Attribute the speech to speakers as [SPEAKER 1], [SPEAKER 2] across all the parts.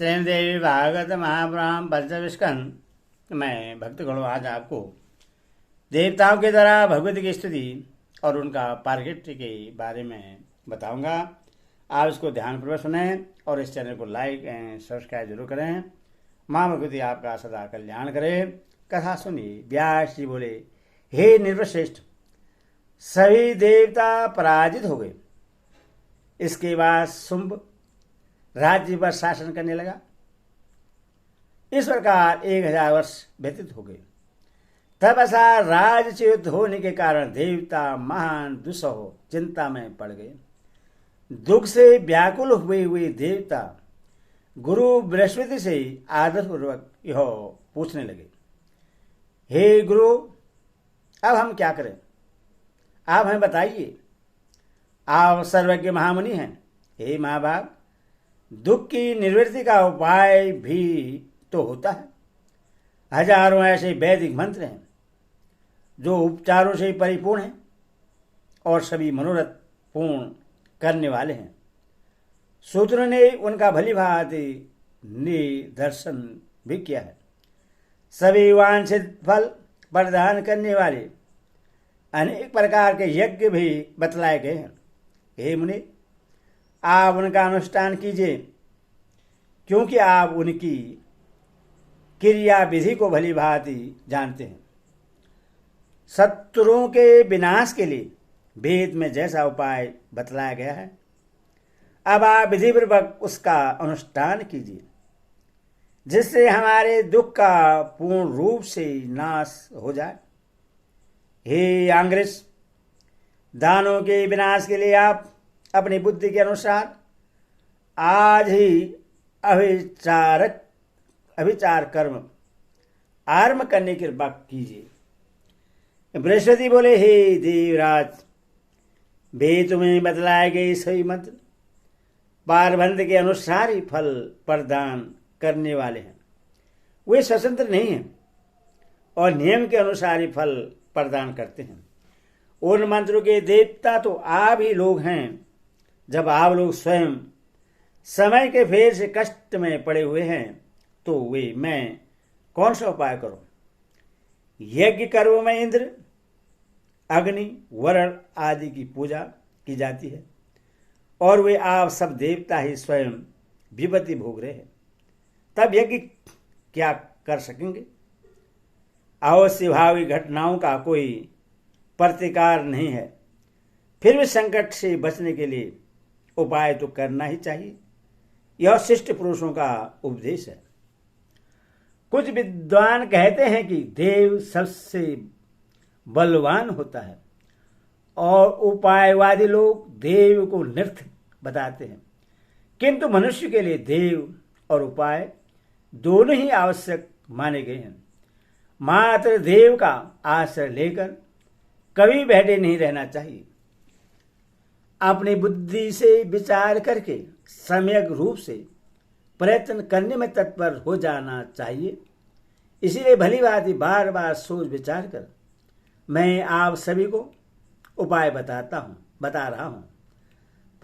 [SPEAKER 1] श्रीदेवी भागवत महापुराण पंचम स्कंद में भक्तगणों आज आपको देवताओं के द्वारा भगवती की स्तुति और उनका पारगित्य के बारे में बताऊंगा। आप इसको ध्यानपूर्वक सुने और इस चैनल को लाइक एंड सब्सक्राइब जरूर करें। माँ भगवती आपका सदा कल्याण करे। कथा सुनिए। व्यास जी बोले, हे निर्वश्रेष्ठ, सभी देवता पराजित हो गए। इसके बाद शुंभ राज्य पर शासन करने लगा। इस प्रकार 1000 वर्ष व्यतीत हो गए। तब ऐसा राजच्युत होने के कारण देवता महान दुस्सह चिंता में पड़ गए। दुख से व्याकुल हुए देवता गुरु बृहस्पति से आदरपूर्वक यह पूछने लगे, हे गुरु, अब हम क्या करें? आप हमें बताइए। आप सर्वज्ञ महामुनि हैं। हे महाभाग, दुख की निवृत्ति का उपाय भी तो होता है। हजारों ऐसे वैदिक मंत्र हैं जो उपचारों से परिपूर्ण हैं और सभी मनोरथ पूर्ण करने वाले हैं। सूत्रों ने उनका भली भांति निदर्शन भी किया है। सभी वांछित फल प्रदान करने वाले अनेक प्रकार के यज्ञ भी बतलाए गए हैं। हे मुनि, आप उनका अनुष्ठान कीजिए, क्योंकि आप उनकी क्रिया विधि को भली भांति जानते हैं। शत्रुओं के विनाश के लिए वेद में जैसा उपाय बतलाया गया है, अब आप विधिपूर्वक उसका अनुष्ठान कीजिए, जिससे हमारे दुख का पूर्ण रूप से नाश हो जाए। हे आंग्रिस, दानों के विनाश के लिए आप अपनी बुद्धि के अनुसार आज ही अभिचार कर्म आरंभ करने की कृपा कीजिए। बृहस्पति बोले, हे देवराज, वे तुम्हें बतलाए गए सभी मंत्र पारबंध के अनुसार ही फल प्रदान करने वाले हैं। वे स्वतंत्र नहीं हैं और नियम के अनुसार ही फल प्रदान करते हैं। उन मंत्रों के देवता तो आप ही लोग हैं। जब आप लोग स्वयं समय के फेर से कष्ट में पड़े हुए हैं, तो वे मैं कौन सा उपाय करूं? यज्ञ कर्मों में इंद्र, अग्नि, वरुण आदि की पूजा की जाती है और वे आप सब देवता ही स्वयं विपत्ति भोग रहे हैं। तब यज्ञ क्या कर सकेंगे? अवश्य भावी घटनाओं का कोई प्रतिकार नहीं है। फिर भी संकट से बचने के लिए उपाय तो करना ही चाहिए। यह शिष्ट पुरुषों का उपदेश है। कुछ विद्वान कहते हैं कि देव सबसे बलवान होता है और उपायवादी लोग देव को निरर्थक बताते हैं, किंतु मनुष्य के लिए देव और उपाय दोनों ही आवश्यक माने गए हैं। मात्र देव का आश्रय लेकर कभी बैठे नहीं रहना चाहिए। अपनी बुद्धि से विचार करके सम्यक रूप से प्रयत्न करने में तत्पर हो जाना चाहिए। इसीलिए भली भांति बार बार सोच विचार कर मैं आप सभी को उपाय बता रहा हूं।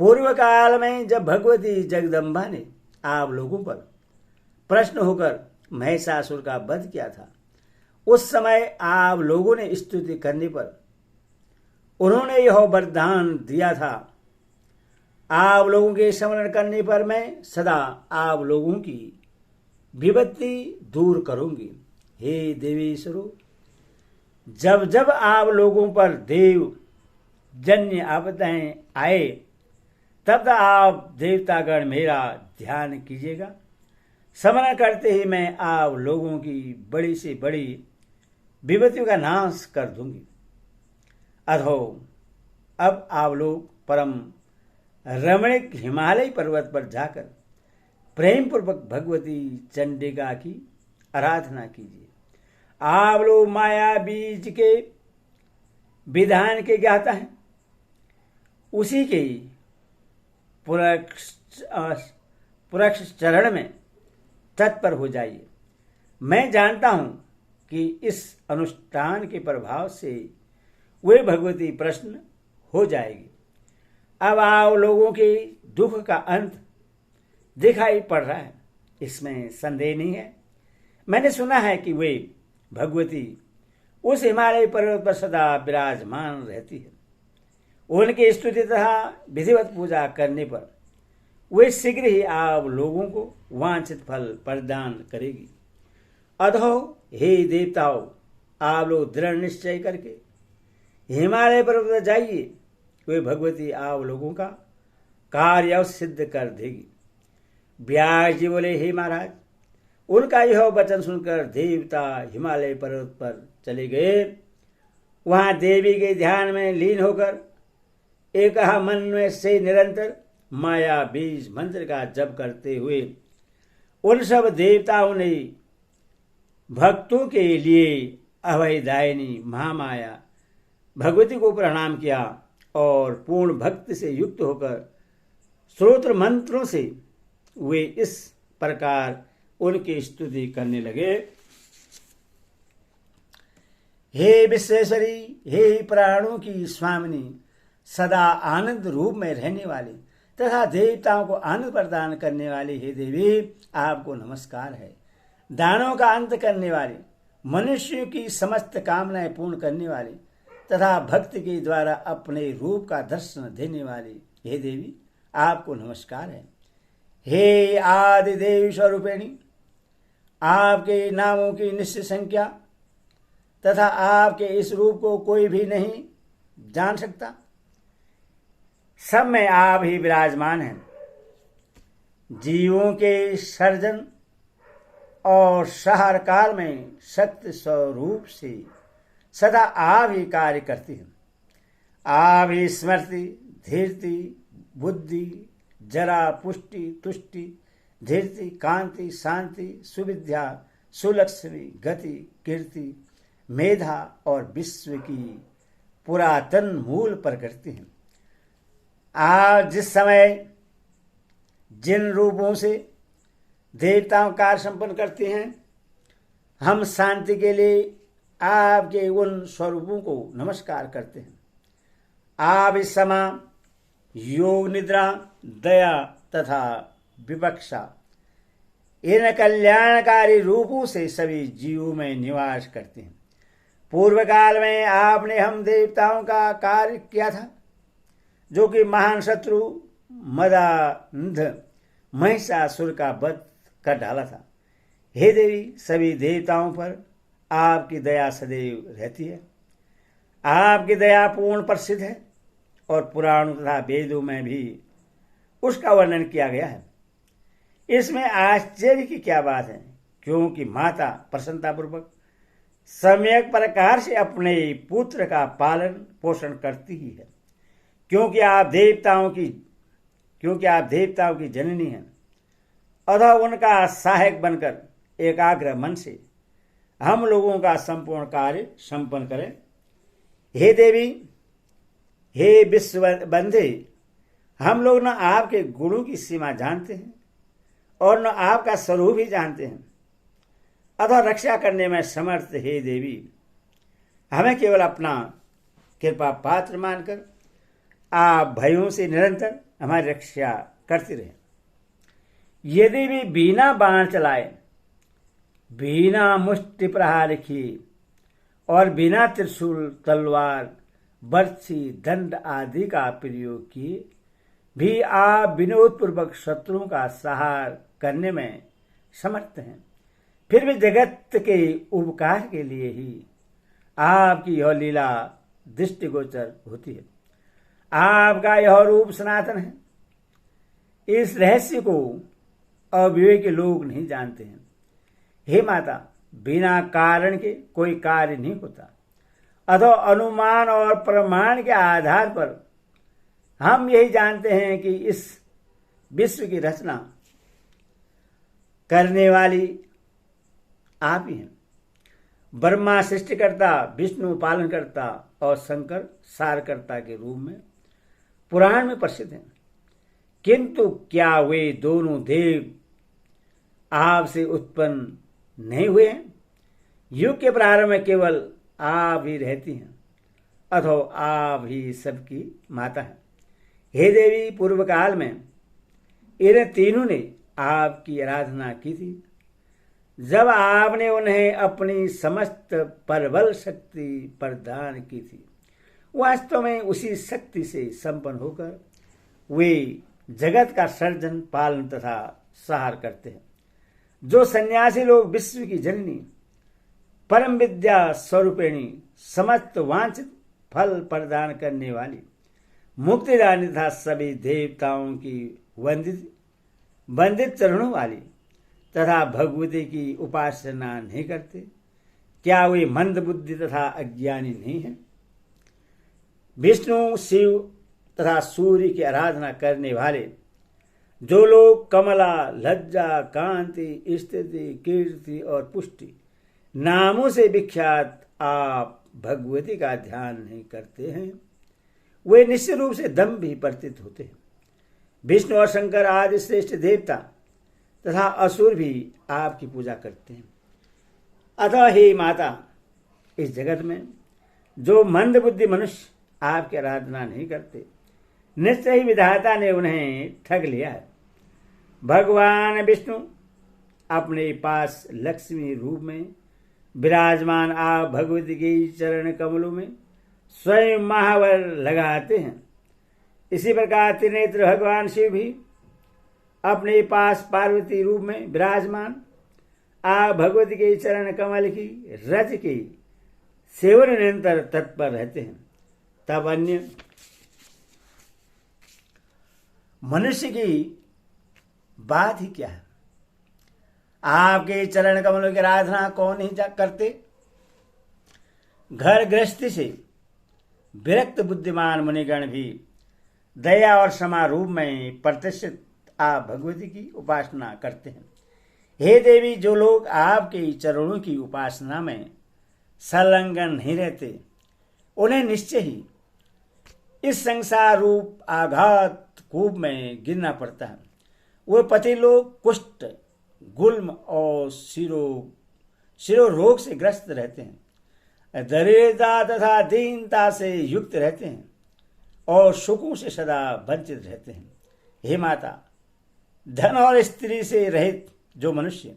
[SPEAKER 1] पूर्व काल में जब भगवती जगदम्बा ने आप लोगों पर प्रश्न होकर महिषासुर का वध किया था, उस समय आप लोगों ने स्तुति करने पर उन्होंने यह वरदान दिया था, आप लोगों के स्मरण करने पर मैं सदा आप लोगों की विपत्ति दूर करूंगी। हे देवेश्वरों, जब जब आप लोगों पर देव जन्य आपदाएं आए, तब आप देवतागण मेरा ध्यान कीजिएगा। स्मरण करते ही मैं आप लोगों की बड़ी से बड़ी विपत्तियों का नाश कर दूंगी। अधो अब आप लोग परम रमणीक हिमालय पर्वत पर जाकर प्रेम पूर्वक भगवती चंडिका की आराधना कीजिए। आप लोग माया बीज के विधान के ज्ञाता हैं, उसी के पुरक्ष चरण में तत्पर हो जाइए। मैं जानता हूं कि इस अनुष्ठान के प्रभाव से वे भगवती प्रसन्न हो जाएगी। अब आप लोगों के दुख का अंत दिखाई पड़ रहा है। इसमें संदेह नहीं है। मैंने सुना है कि वे भगवती उस हिमालय पर्वत पर सदा विराजमान रहती है। उनकी स्तुति तथा विधिवत पूजा करने पर वे शीघ्र ही आप लोगों को वांछित फल प्रदान करेगी। अधो हे देवताओं, आप लोग दृढ़ निश्चय करके हिमालय पर्वत पर जाइए, वे भगवती आप लोगों का कार्य सिद्ध कर देगी। व्यास जी बोले, हे महाराज, उनका यह वचन सुनकर देवता हिमालय पर्वत पर चले गए। वहां देवी के ध्यान में लीन होकर एक मन में से निरंतर माया बीज मंत्र का जप करते हुए उन सब देवताओं ने भक्तों के लिए अभयदायिनी महामाया भगवती को प्रणाम किया और पूर्ण भक्ति से युक्त होकर स्तोत्र मंत्रों से वे इस प्रकार उनकी स्तुति करने लगे। हे विश्वेश्वरी, हे प्राणों की स्वामिनी, सदा आनंद रूप में रहने वाली तथा देवताओं को आनंद प्रदान करने वाली हे देवी, आपको नमस्कार है। दानों का अंत करने वाली, मनुष्यों की समस्त कामनाएं पूर्ण करने वाली तथा भक्ति के द्वारा अपने रूप का दर्शन देने वाली हे देवी, आपको नमस्कार है। हे आदि देवी स्वरूपिणी, आपके नामों की निश्चित संख्या तथा आपके इस रूप को कोई भी नहीं जान सकता। सब में आप ही विराजमान हैं। जीवों के सर्जन और संहार काल में सत्य स्वरूप से सदा आप ही कार्य करती हैं। आप ही स्मृति, धीरति, बुद्धि, जरा, पुष्टि, तुष्टि, धीरति, कांति, शांति, सुविद्या, सुलक्ष्मी, गति, कीर्ति, मेधा और विश्व की पुरातन मूल प्रकृति हैं। आप जिस समय जिन रूपों से देवताओं कार्य संपन्न करते हैं, हम शांति के लिए आपके उन स्वरूपों को नमस्कार करते हैं। आप इस समय योग, निद्रा, दया तथा विवक्षा इन कल्याणकारी रूपों से सभी जीवों में निवास करते हैं। पूर्व काल में आपने हम देवताओं का कार्य किया था, जो कि महान शत्रु मदान्ध महिषासुर का वध कर डाला था। हे देवी, सभी देवताओं पर आपकी दया सदैव रहती है। आपकी दया पूर्ण प्रसिद्ध है और पुराणों तथा वेदों में भी उसका वर्णन किया गया है। इसमें आश्चर्य की क्या बात है, क्योंकि माता प्रसन्नतापूर्वक सम्यक प्रकार से अपने पुत्र का पालन पोषण करती ही है, क्योंकि आप देवताओं की जननी हैं। अतः उनका सहायक बनकर एकाग्र मन से हम लोगों का संपूर्ण कार्य संपन्न करें। हे देवी, हे विश्व बंधे, हम लोग न आपके गुणों की सीमा जानते हैं और न आपका स्वरूप ही जानते हैं। अतः रक्षा करने में समर्थ हे देवी, हमें केवल अपना कृपा पात्र मानकर आप भयों से निरंतर हमारी रक्षा करते रहे। यदि भी बिना बाण चलाए, बिना मुष्टि प्रहार किए और बिना त्रिशूल, तलवार, बर्छी, दंड आदि का प्रयोग किए भी आप विनोदपूर्वक शत्रुओं का संहार करने में समर्थ हैं, फिर भी जगत के उपकार के लिए ही आपकी यह लीला दृष्टिगोचर होती है। आपका यह रूप सनातन है। इस रहस्य को अविवेकी लोग नहीं जानते हैं। हे माता, बिना कारण के कोई कार्य नहीं होता। अतः अनुमान और प्रमाण के आधार पर हम यही जानते हैं कि इस विश्व की रचना करने वाली आप ही हैं। ब्रह्मा सृष्टिकर्ता, विष्णु पालनकर्ता और शंकर सारकर्ता के रूप में पुराण में प्रसिद्ध हैं। किंतु क्या वे दोनों देव आपसे उत्पन्न नहीं हुए हैं? युग के प्रारंभ में केवल आप ही रहती हैं, अथवा आप ही सबकी माता हैं। हे देवी, पूर्व काल में इन तीनों ने आपकी आराधना की थी, जब आपने उन्हें अपनी समस्त परबल शक्ति प्रदान की थी। वास्तव में उसी शक्ति से संपन्न होकर वे जगत का सर्जन, पालन तथा सहार करते हैं। जो सन्यासी लोग विश्व की जननी, परम विद्या स्वरूपिणी, समस्त वांछित फल प्रदान करने वाली, मुक्तिदानी तथा सभी देवताओं की वंदित चरणों वाली तथा भगवती की उपासना नहीं करते, क्या वे मंद बुद्धि तथा अज्ञानी नहीं हैं? विष्णु, शिव तथा सूर्य की आराधना करने वाले जो लोग कमला, लज्जा, कांति, स्थिति, कीर्ति और पुष्टि नामों से विख्यात आप भगवती का ध्यान नहीं करते हैं, वे निश्चित रूप से दंभी प्रतीत होते हैं। विष्णु और शंकर आदि श्रेष्ठ देवता तथा असुर भी आपकी पूजा करते हैं। अतः हे माता, इस जगत में जो मंद बुद्धि मनुष्य आपकी आराधना नहीं करते, निश्चय ही विधाता ने उन्हें ठग लिया है। भगवान विष्णु अपने पास लक्ष्मी रूप में विराजमान आप भगवती के चरण कमलों में स्वयं महावर लगाते हैं। इसी प्रकार त्रिनेत्र भगवान शिव भी अपने पास पार्वती रूप में विराजमान आप भगवती के चरण कमल की रज की सेवन निरंतर तत्पर रहते हैं। तब अन्य मनुष्य की बात ही क्या है? आपके चरण कमलों की आराधना कौन नहीं करते? घर गृहस्थी से विरक्त बुद्धिमान मुनिगण भी दया और क्षमा रूप में प्रतिष्ठित आप भगवती की उपासना करते हैं। हे देवी, जो लोग आपके चरणों की उपासना में संलग्न नहीं रहते, उन्हें निश्चय ही इस संसार रूप आघात कूप में गिरना पड़ता है। वे पति लोग कुष्ठ, गुल्म और शिरो रोग से ग्रस्त रहते हैं, दरिद्रता तथा दीनता से युक्त रहते हैं और सुखों से सदा वंचित रहते हैं। हे माता, धन और स्त्री से रहित जो मनुष्य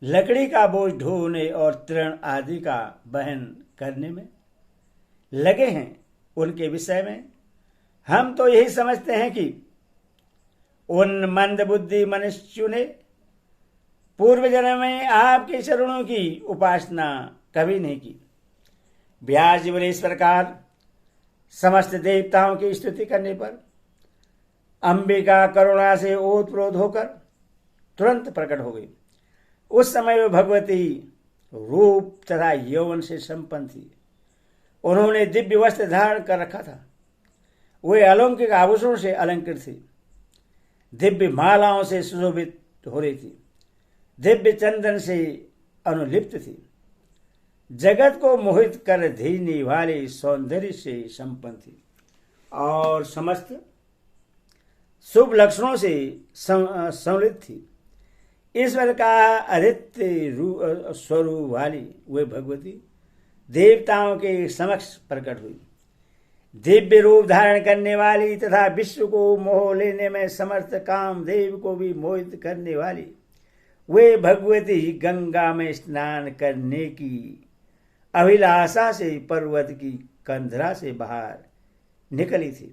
[SPEAKER 1] लकड़ी का बोझ ढोने और तृण आदि का वहन करने में लगे हैं, उनके विषय में हम तो यही समझते हैं कि उन मंद बुद्धि मनुष्यों ने पूर्व जन्म में आपके चरणों की उपासना कभी नहीं की। व्यास जी बोले, इस प्रकार समस्त देवताओं की स्तुति करने पर अंबिका करुणा से ओतप्रोत होकर तुरंत प्रकट हो गई। उस समय वह भगवती रूप तथा यौवन से संपन्न थी। उन्होंने दिव्य वस्त्र धारण कर रखा था। वे अलौकिक आभूषणों से अलंकृत थी, दिव्य मालाओं से सुशोभित हो रही थी, दिव्य चंदन से अनुलिप्त थी, जगत को मोहित कर देने वाले सौंदर्य से संपन्न थी और समस्त शुभ लक्षणों से समृद्ध थी। ईश्वर का आदित्य स्वरूप वाली वे भगवती देवताओं के समक्ष प्रकट हुई। दिव्य रूप धारण करने वाली तथा विश्व को मोह लेने में समर्थ कामदेव को भी मोहित करने वाली वे भगवती गंगा में स्नान करने की अभिलाषा से पर्वत की कंधरा से बाहर निकली थी।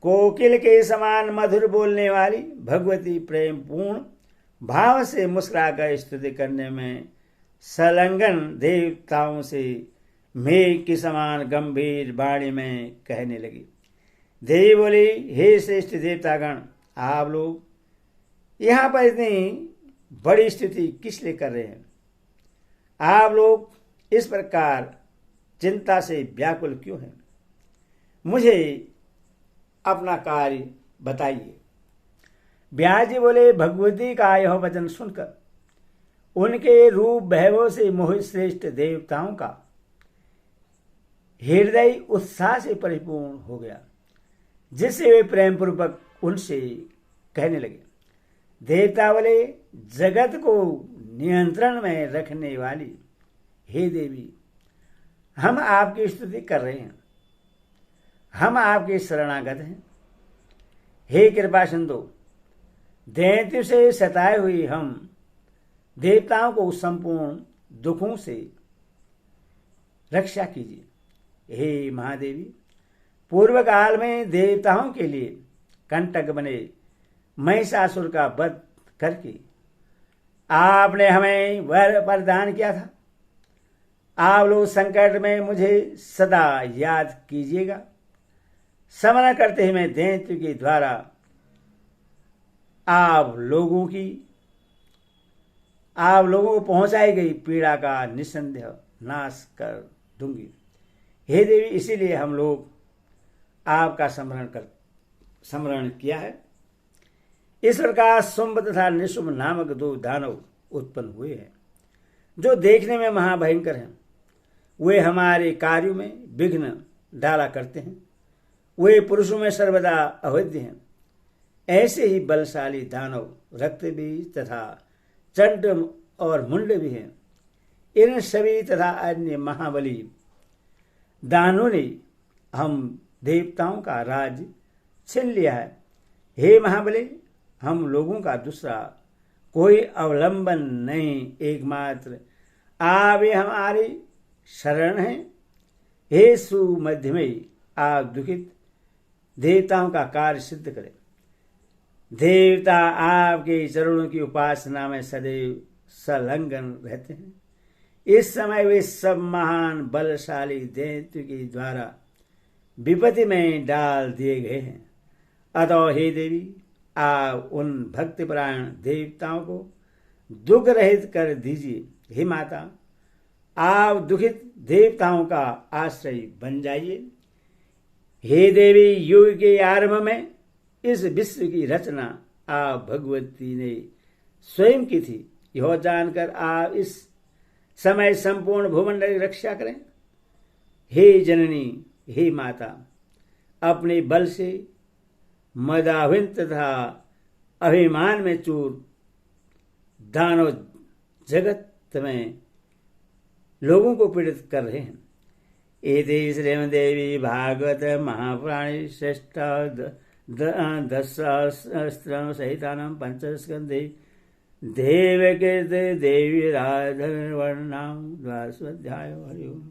[SPEAKER 1] कोकिल के समान मधुर बोलने वाली भगवती प्रेम पूर्ण भाव से मुस्कुराकर स्तुति करने में संलग्न देवताओं से मेघ के समान गंभीर वाणी में कहने लगी। देवी बोली, हे श्रेष्ठ देवतागण, आप लोग यहाँ पर इतनी बड़ी स्तुति किस लिए कर रहे हैं? आप लोग इस प्रकार चिंता से व्याकुल क्यों हैं? मुझे अपना कार्य बताइए। व्यास जी बोले, भगवती का यह वचन सुनकर उनके रूप वैभव से मोहित श्रेष्ठ देवताओं का हृदय उत्साह से परिपूर्ण हो गया, जिससे वे प्रेम पूर्वक उनसे कहने लगे। देवता बोले, जगत को नियंत्रण में रखने वाली हे देवी, हम आपकी स्तुति कर रहे हैं, हम आपके शरणागत हैं। हे कृपा सिंधु, दैत्य से सताए हुए हम देवताओं को संपूर्ण दुखों से रक्षा कीजिए। हे महादेवी, पूर्व काल में देवताओं के लिए कंटक बने महिषासुर का वध करके आपने हमें वर प्रदान किया था। आप लोग संकट में मुझे सदा याद कीजिएगा। स्मरण करते हुए दैत्य के द्वारा आप लोगों को पहुंचाई गई पीड़ा का निसंदेह नाश कर दूंगी। हे देवी, इसीलिए हम लोग आपका स्मरण किया है। इस प्रकार शुंभ तथा निशुंभ नामक दो दानव उत्पन्न हुए हैं, जो देखने में महाभयंकर हैं। वे हमारे कार्यों में विघ्न डाला करते हैं। वे पुरुषों में सर्वदा अवैध हैं। ऐसे ही बलशाली दानव रक्तबीज तथा चंड और मुंड भी हैं। इन सभी तथा अन्य महाबली दानों ने हम देवताओं का राज छीन लिया है। हे महाबली, हम लोगों का दूसरा कोई अवलंबन नहीं, एकमात्र आप ही हमारी शरण हैं। हे सुमध्यमयी, आप दुखित देवताओं का कार्य सिद्ध करें। देवता आपके चरणों की उपासना में सदैव संलग्न रहते हैं। इस समय वे सब महान बलशाली दैत्य के द्वारा विपत्ति में डाल दिए गए हैं। अतः हे देवी, आप उन भक्तिपरायण देवताओं को दुख रहित कर दीजिए। हे माता, आप दुखित देवताओं का आश्रय बन जाइए। हे देवी, युग के आरंभ में इस विश्व की रचना आप भगवती ने स्वयं की थी। यह जानकर आप इस समय संपूर्ण भूमंडल की रक्षा करें। हे जननी, हे माता, अपने बल से मदाविन तथा अभिमान में चूर दानव जगत में लोगों को पीड़ित कर रहे हैं। एते श्रीमद्देवी भागवत महापुराणे श्रेष्ठ दशस्त्रम सहितानां पंचस्कंधे देवकीर्ति देवी राधन वर्णाम द्वादशोऽध्यायो। हरि ओम।